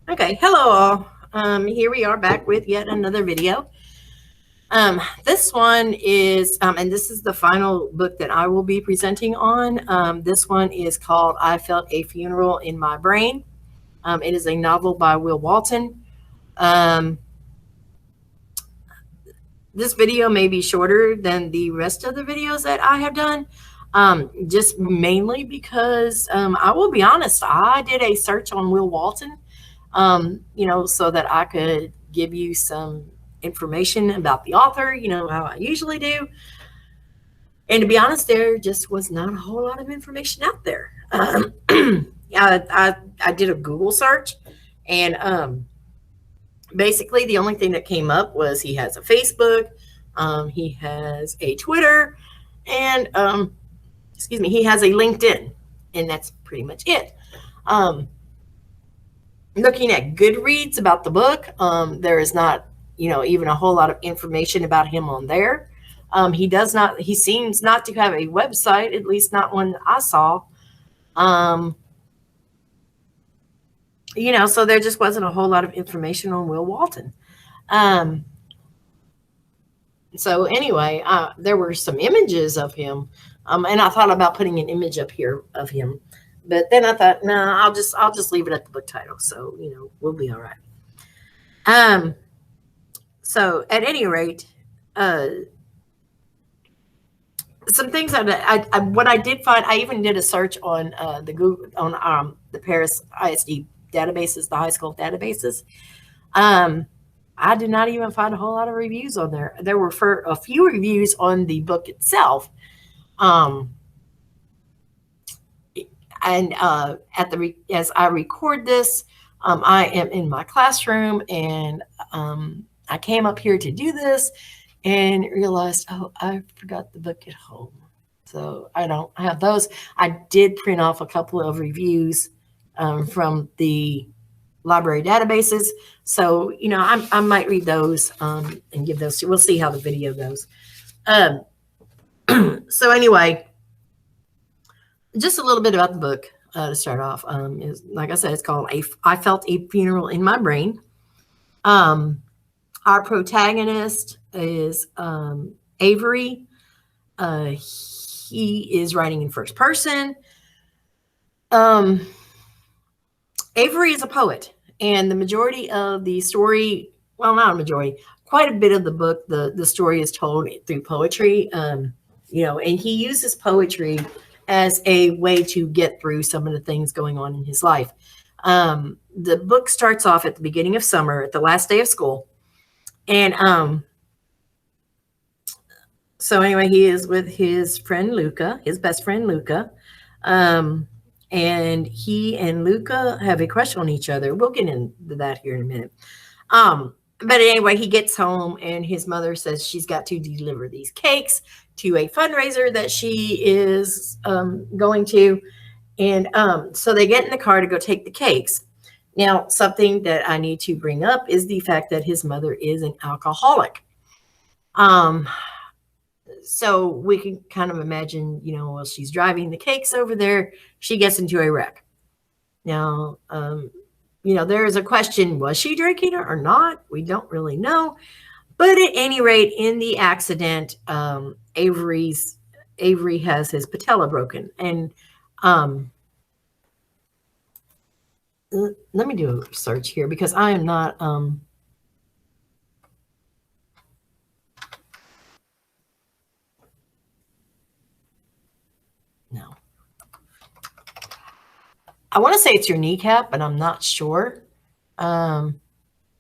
Okay, hello all. Here we are back with yet another video. This one is, and this is the final book that I will be presenting on. This one is called I Felt a Funeral in My Brain. It is a novel by Will Walton. This video may be shorter than the rest of the videos that I have done, just mainly because I will be honest, I did a search on Will Walton, so that I could give you some information about the author, how I usually do. And to be honest, there just was not a whole lot of information out there. I did a Google search, and basically the only thing that came up was he has a Facebook, he has a Twitter, and he has a LinkedIn, and that's pretty much it. Looking at Goodreads about the book, there is not, even a whole lot of information about him on there. He seems not to have a website, at least not one I saw. So there just wasn't a whole lot of information on Will Walton. So anyway, there were some images of him, and I thought about putting an image up here of him, but then I thought, no, I'll just leave it at the book title. So we'll be all right. So at any rate, some things what I did find, I even did a search on the Google on the Paris ISD databases, the high school databases. I did not even find a whole lot of reviews on there. There were a few reviews on the book itself. And as I record this, I am in my classroom, and I came up here to do this and realized, oh, I forgot the book at home. So I don't have those. I did print off a couple of reviews from the library databases. So, I might read those and give those to you. We'll see how the video goes. So anyway, just a little bit about the book to start off. Like I said, it's called I Felt a Funeral in My Brain. Our protagonist is Avery. He is writing in first person. Avery is a poet, and the majority of the story, well, not a majority, quite a bit of the book, the story is told through poetry, and he uses poetry as a way to get through some of the things going on in his life. The book starts off at the beginning of summer, at the last day of school. And so anyway, he is with his friend Luca, his best friend Luca. And he and Luca have a crush on each other. We'll get into that here in a minute. But anyway, he gets home, and his mother says she's got to deliver these cakes to a fundraiser that she is going to. And so they get in the car to go take the cakes. Now, something that I need to bring up is the fact that his mother is an alcoholic. So we can kind of imagine, while she's driving the cakes over there, she gets into a wreck. Now, there is a question, was she drinking or not? We don't really know. But at any rate, in the accident, Avery has his patella broken. And let me do a search here, because I am not... No. I want to say it's your kneecap, but I'm not sure. Yeah,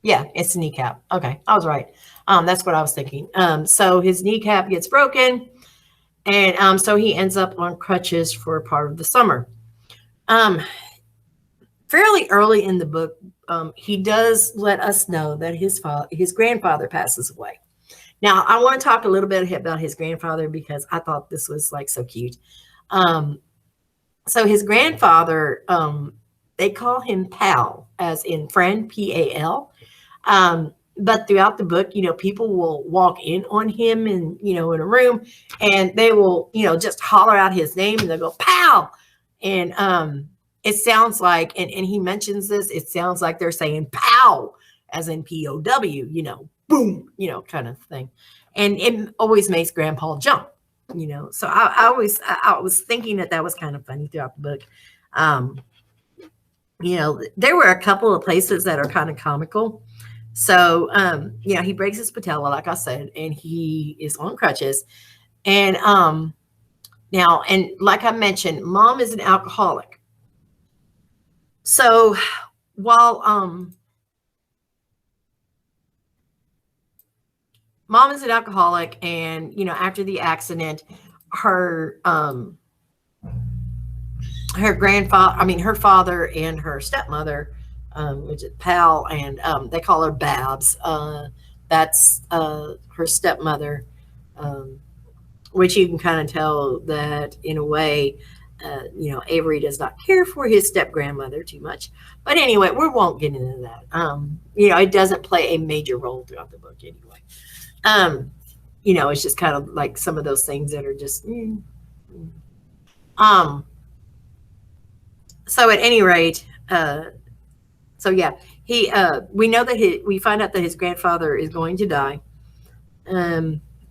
it's the kneecap. Okay, I was right. That's what I was thinking. So his kneecap gets broken, and so he ends up on crutches for part of the summer. Fairly early in the book, he does let us know that his grandfather passes away. Now, I want to talk a little bit about his grandfather, because I thought this was like so cute. So his grandfather, they call him Pal, as in friend, P-A-L. but throughout the book, people will walk in on him in a room, and they will, just holler out his name, and they'll go, "Pow!" And it sounds like, and he mentions this, it sounds like they're saying "pow," as in POW, boom, kind of thing. And it always makes Grandpa jump, So I was thinking that was kind of funny throughout the book. There were a couple of places that are kind of comical. So, he breaks his patella, like I said, and he is on crutches. And now, and like I mentioned, Mom is an alcoholic. So while Mom is an alcoholic, and after the accident, her her father and her stepmother, which is Pal, and they call her Babs. That's her stepmother, which you can kind of tell that in a way, Avery does not care for his step grandmother too much. But anyway, we won't get into that. It doesn't play a major role throughout the book anyway. It's just kind of like some of those things that are just. So at any rate, so yeah, we know that we find out that his grandfather is going to die.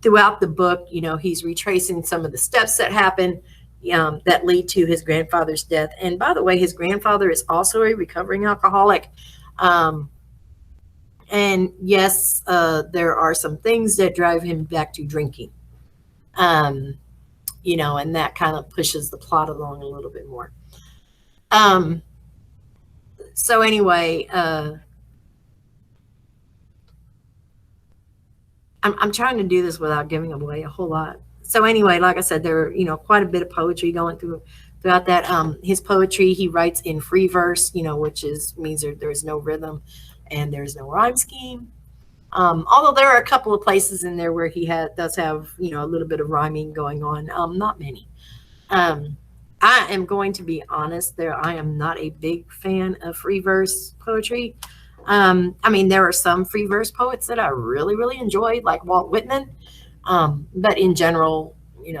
Throughout the book, he's retracing some of the steps that happen that lead to his grandfather's death. And by the way, his grandfather is also a recovering alcoholic. And yes, there are some things that drive him back to drinking. And that kind of pushes the plot along a little bit more. So anyway, I'm trying to do this without giving away a whole lot. So anyway, like I said, there are, quite a bit of poetry going throughout that. His poetry, he writes in free verse, which means there's no rhythm and there's no rhyme scheme. Although there are a couple of places in there where he does have, a little bit of rhyming going on. Not many. I am going to be honest there. I am not a big fan of free verse poetry. There are some free verse poets that I really, really enjoyed, like Walt Whitman. But in general, in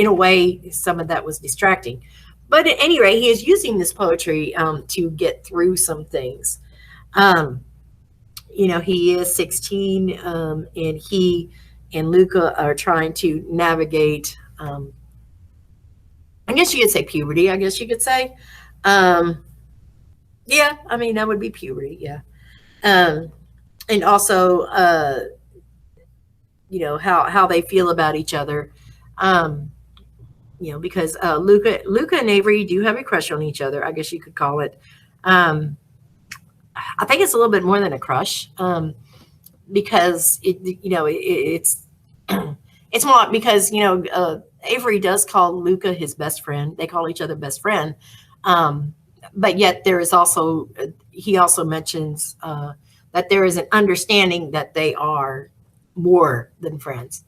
a way, some of that was distracting. But at any rate, he is using this poetry to get through some things. He is 16, and he and Luca are trying to navigate, I guess you could say puberty, I guess you could say. Yeah, that would be puberty, yeah. And also, how they feel about each other. Because Luca and Avery do have a crush on each other, I guess you could call it. I think it's a little bit more than a crush, because it's it's more because Avery does call Luca his best friend. They call each other best friend, but yet there is also he also mentions that there is an understanding that they are more than friends.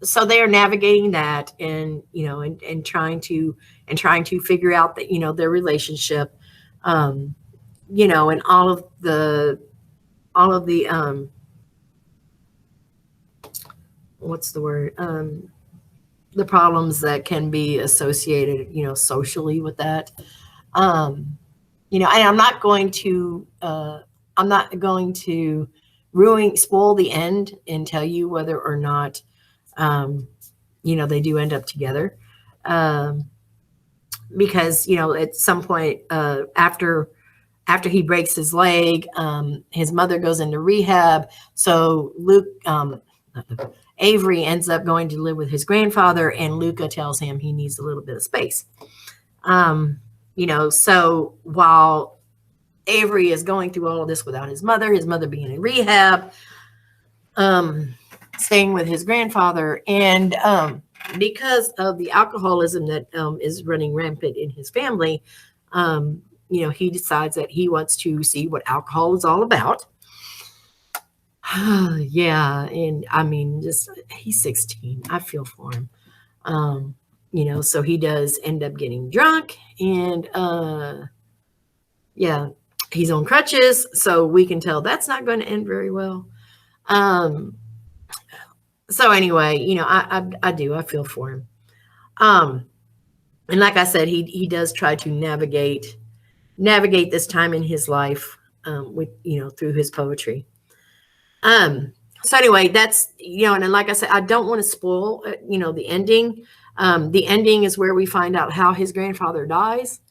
So they are navigating that, and and trying to figure out that their relationship. And all of the what's the word, the problems that can be associated socially with that. And I'm not going to spoil the end and tell you whether or not they do end up together, because at some point after he breaks his leg, his mother goes into rehab. So Avery ends up going to live with his grandfather, and Luca tells him he needs a little bit of space. So while Avery is going through all of this without his mother being in rehab, staying with his grandfather, and because of the alcoholism that is running rampant in his family, he decides that he wants to see what alcohol is all about. Yeah, and he's 16. I feel for him. So he does end up getting drunk, and yeah, He's on crutches, so we can tell that's not going to end very well. Um, so anyway, I feel for him. And like I said, he does try to navigate this time in his life, with through his poetry. So anyway, that's and then, like I said, I don't want to spoil the ending. The ending is where we find out how his grandfather dies,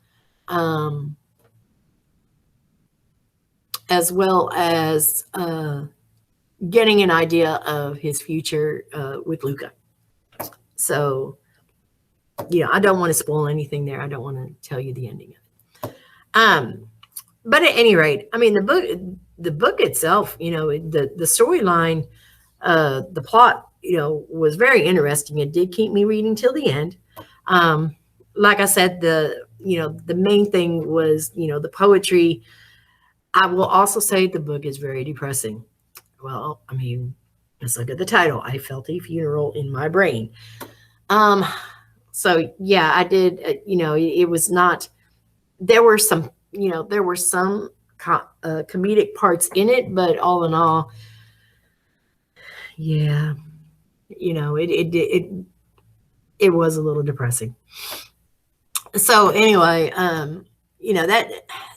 as well as getting an idea of his future with Luca. So I don't want to spoil anything there. I don't want to tell you the ending of it. But at any rate, I mean, the book itself, the storyline, the plot, was very interesting. It did keep me reading till the end. Like I said, the main thing was, the poetry. I will also say the book is very depressing. Well, I mean, let's look at the title. I felt a funeral in my brain. So yeah, I did, it was not, there were some comedic parts in it, but all in all, yeah, it was a little depressing. So anyway,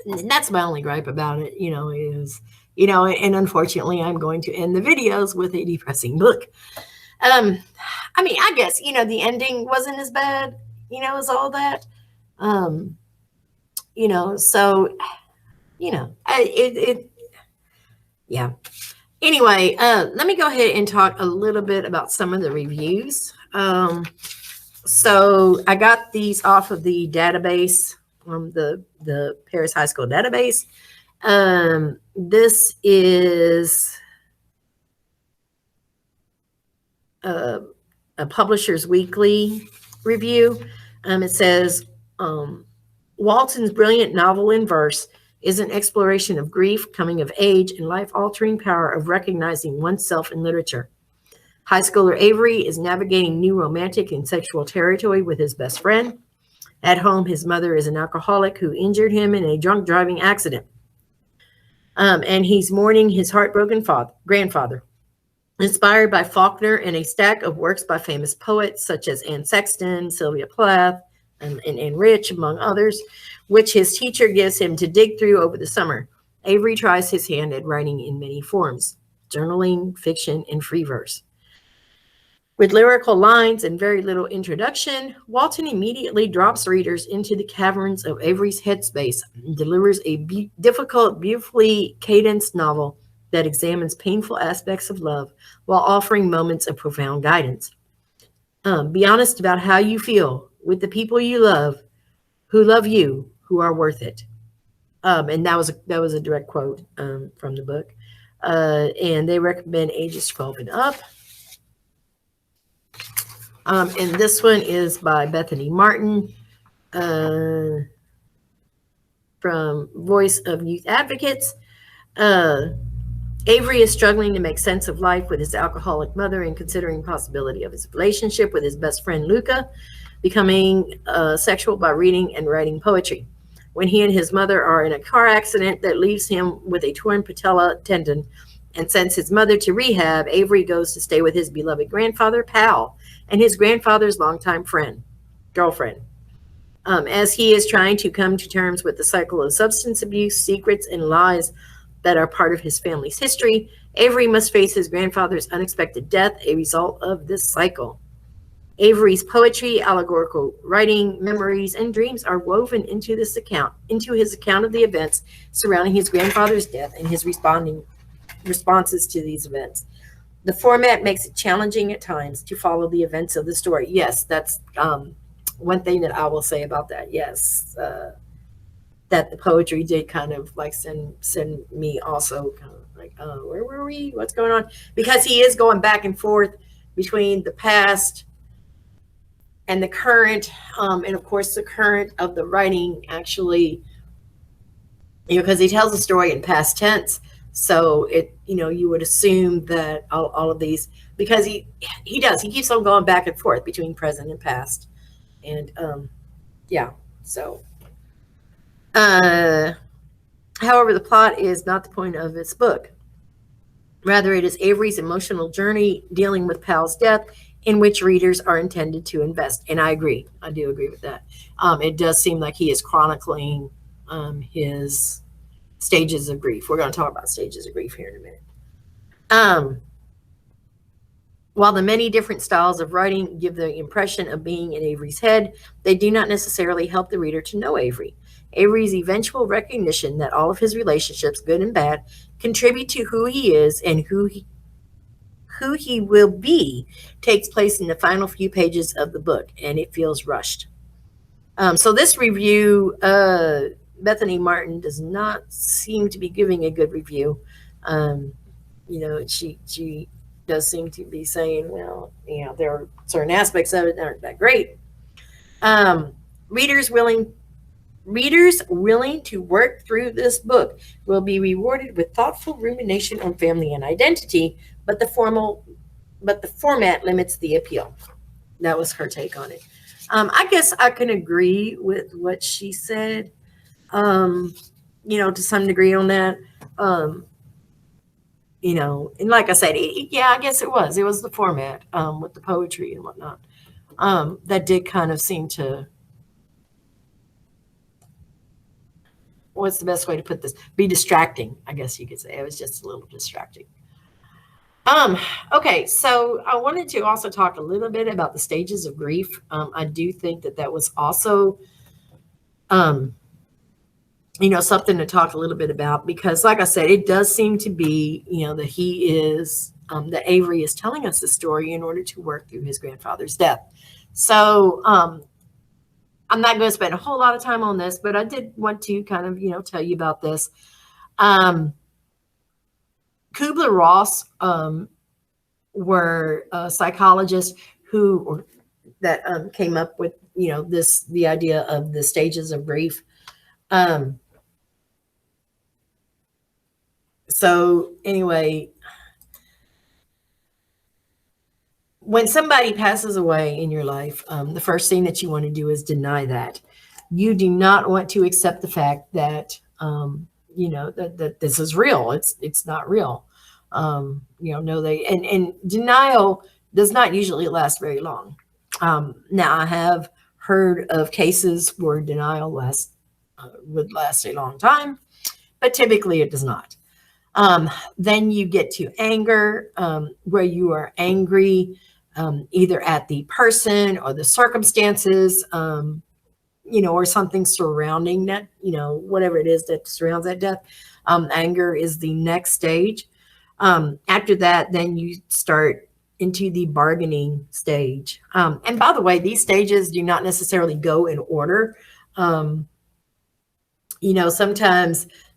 that's my only gripe about it, is, and unfortunately I'm going to end the videos with a depressing book. I mean, I guess, the ending wasn't as bad, as all that. So, yeah. Anyway, let me go ahead and talk a little bit about some of the reviews. So I got these off of the database, the Paris High School database. This is a Publishers Weekly review. It says, Walton's brilliant novel in verse is an exploration of grief, coming of age, and life-altering power of recognizing oneself in literature. High schooler Avery is navigating new romantic and sexual territory with his best friend. At home, his mother is an alcoholic who injured him in a drunk driving accident. And he's mourning his heartbroken grandfather. Inspired by Faulkner and a stack of works by famous poets such as Anne Sexton, Sylvia Plath, and Rich, among others, which his teacher gives him to dig through over the summer, Avery tries his hand at writing in many forms: journaling, fiction, and free verse. With lyrical lines and very little introduction, Walton immediately drops readers into the caverns of Avery's headspace and delivers a difficult, beautifully cadenced novel that examines painful aspects of love while offering moments of profound guidance. Be honest about how you feel with the people you love, who love you, who are worth it. And that was a direct quote from the book. And they recommend ages 12 and up. And this one is by Bethany Martin, from Voice of Youth Advocates. Avery is struggling to make sense of life with his alcoholic mother and considering possibility of his relationship with his best friend Luca, becoming sexual by reading and writing poetry. When he and his mother are in a car accident that leaves him with a torn patella tendon and sends his mother to rehab, Avery goes to stay with his beloved grandfather, Pal, and his grandfather's longtime girlfriend. As he is trying to come to terms with the cycle of substance abuse, secrets, and lies that are part of his family's history, Avery must face his grandfather's unexpected death, a result of this cycle. Avery's poetry, allegorical writing, memories, and dreams are woven into his account of the events surrounding his grandfather's death and his responses to these events. The format makes it challenging at times to follow the events of the story. Yes, that's one thing that I will say about that. Yes, that the poetry did kind of like send me also kind of like, where were we? What's going on? Because he is going back and forth between the past and the current, and of course the current of the writing actually, because he tells the story in past tense. So it, you would assume that all of these, because he keeps on going back and forth between present and past. And yeah, so However, the plot is not the point of this book. Rather, it is Avery's emotional journey dealing with Pal's death, in which readers are intended to invest. And I agree. I do agree with that. It does seem like he is chronicling his stages of grief. We're going to talk about stages of grief here in a minute. Um, while the many different styles of writing give the impression of being in Avery's head, they do not necessarily help the reader to know Avery. Avery's eventual recognition that all of his relationships, good and bad, contribute to who he is and who he will be takes place in the final few pages of the book, and it feels rushed. So this review, Bethany Martin does not seem to be giving a good review. Um, she does seem to be saying, well, there are certain aspects of it that aren't that great. Um, readers willing Readers willing to work through this book will be rewarded with thoughtful rumination on family and identity, but the format limits the appeal. That was her take on it. I guess I can agree with what she said, um, to some degree on that. Um, and like I said, yeah, I guess it was. It was the format with the poetry and whatnot. That did kind of seem to, what's the best way to put this? Be distracting, I guess you could say. It was just a little distracting. Um, okay, so I wanted to also talk a little bit about the stages of grief. I do think that was also, um, something to talk a little bit about because, like I said, it does seem to be, that Avery is telling us the story in order to work through his grandfather's death. So, I'm not going to spend a whole lot of time on this, but I did want to kind of, tell you about this. Kubler-Ross were psychologists that came up with the idea of the stages of grief. So anyway, when somebody passes away in your life, the first thing that you want to do is deny that. You do not want to accept the fact that that this is real. It's not real. No, and denial does not usually last very long. Now, I have heard of cases where denial would last a long time, but typically it does not. Then you get to anger, where you are angry either at the person or the circumstances, or something surrounding that, whatever it is that surrounds that death. Anger is the next stage. After that, then you start into the bargaining stage. And by the way, these stages do not necessarily go in order.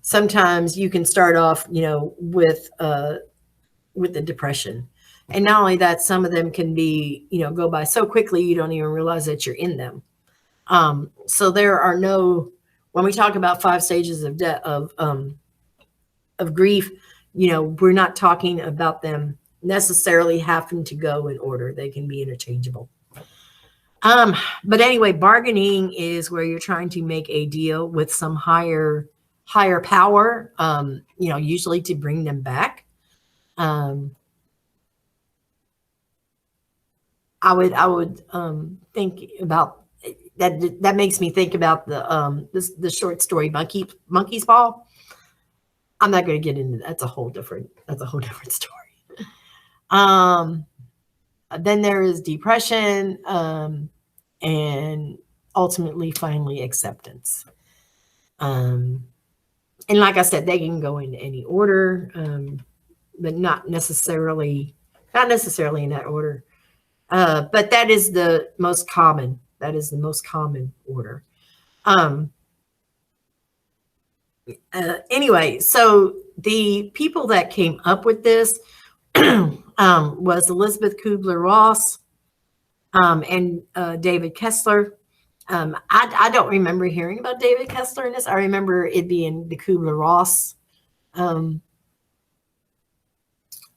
Sometimes you can start off, with the depression. And not only that, some of them can be, go by so quickly you don't even realize that you're in them. So there are when we talk about 5 stages of death of grief, we're not talking about them necessarily having to go in order. They can be interchangeable. But anyway, bargaining is where you're trying to make a deal with some higher power, usually to bring them back. I would think about that. That makes me think about the short story Monkey's Paw. I'm not going to get into that. That's a whole different story. Then there is depression, and ultimately, finally, acceptance. And like I said, they can go in any order, but not necessarily in that order. But that is the most common. That is the most common order. Anyway, so the people that came up with this was Elizabeth Kubler-Ross and David Kessler. I don't remember hearing about David Kessler in this. I remember it being the Kubler-Ross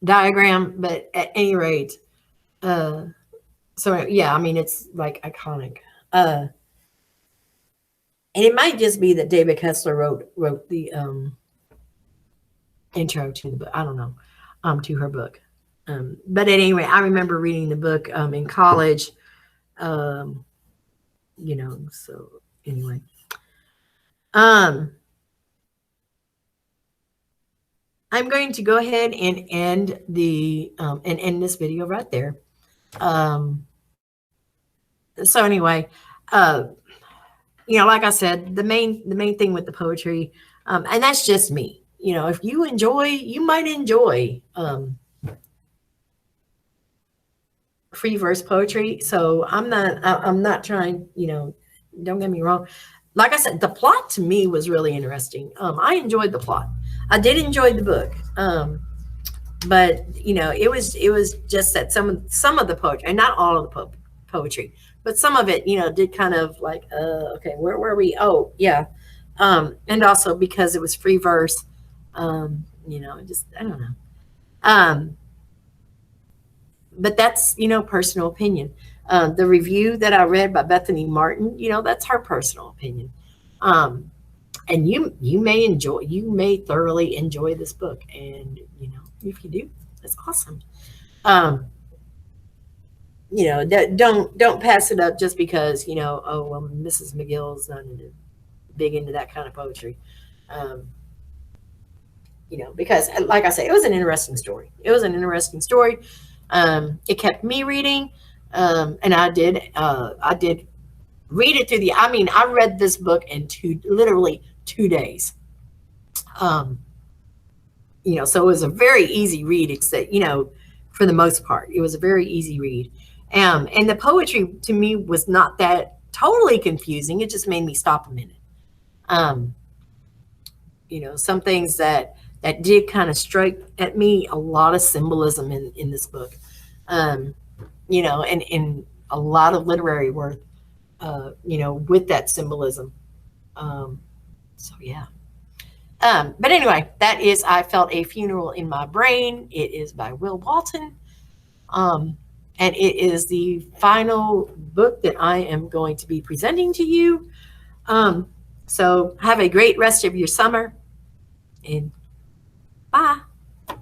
diagram, but at any rate, so yeah, I mean, it's like iconic. And it might just be that David Kessler wrote the intro to the book. I don't know, to her book. But anyway, I remember reading the book in college. Um, so anyway, um, I'm going to go ahead and end this video right there. So anyway, uh, like I said, the main thing with the poetry, and that's just me. If you enjoy, you might enjoy free verse poetry. So I'm not trying. Don't get me wrong. Like I said, the plot to me was really interesting. I enjoyed the plot. I did enjoy the book. But it was just that some of the poetry, and not all of the poetry, but some of it, did kind of like, okay, where were we? Oh, yeah. And also because it was free verse, just, I don't know. But that's, personal opinion. The review that I read by Bethany Martin, that's her personal opinion. And you may thoroughly enjoy this book, and if you do, that's awesome. Don't pass it up just because oh, well, Mrs. McGill's not big into that kind of poetry. Because like I say, it was an interesting story. It kept me reading, and I did read it through I read this book in literally 2 days. So it was a very easy read, except, for the most part, it was a very easy read. And the poetry to me was not that totally confusing. It just made me stop a minute. Some things that did kind of strike at me, a lot of symbolism in this book, and a lot of literary worth, with that symbolism. So yeah. But anyway, that is I Felt a Funeral in My Brain. It is by Will Walton. And it is the final book that I am going to be presenting to you. So have a great rest of your summer, and bye.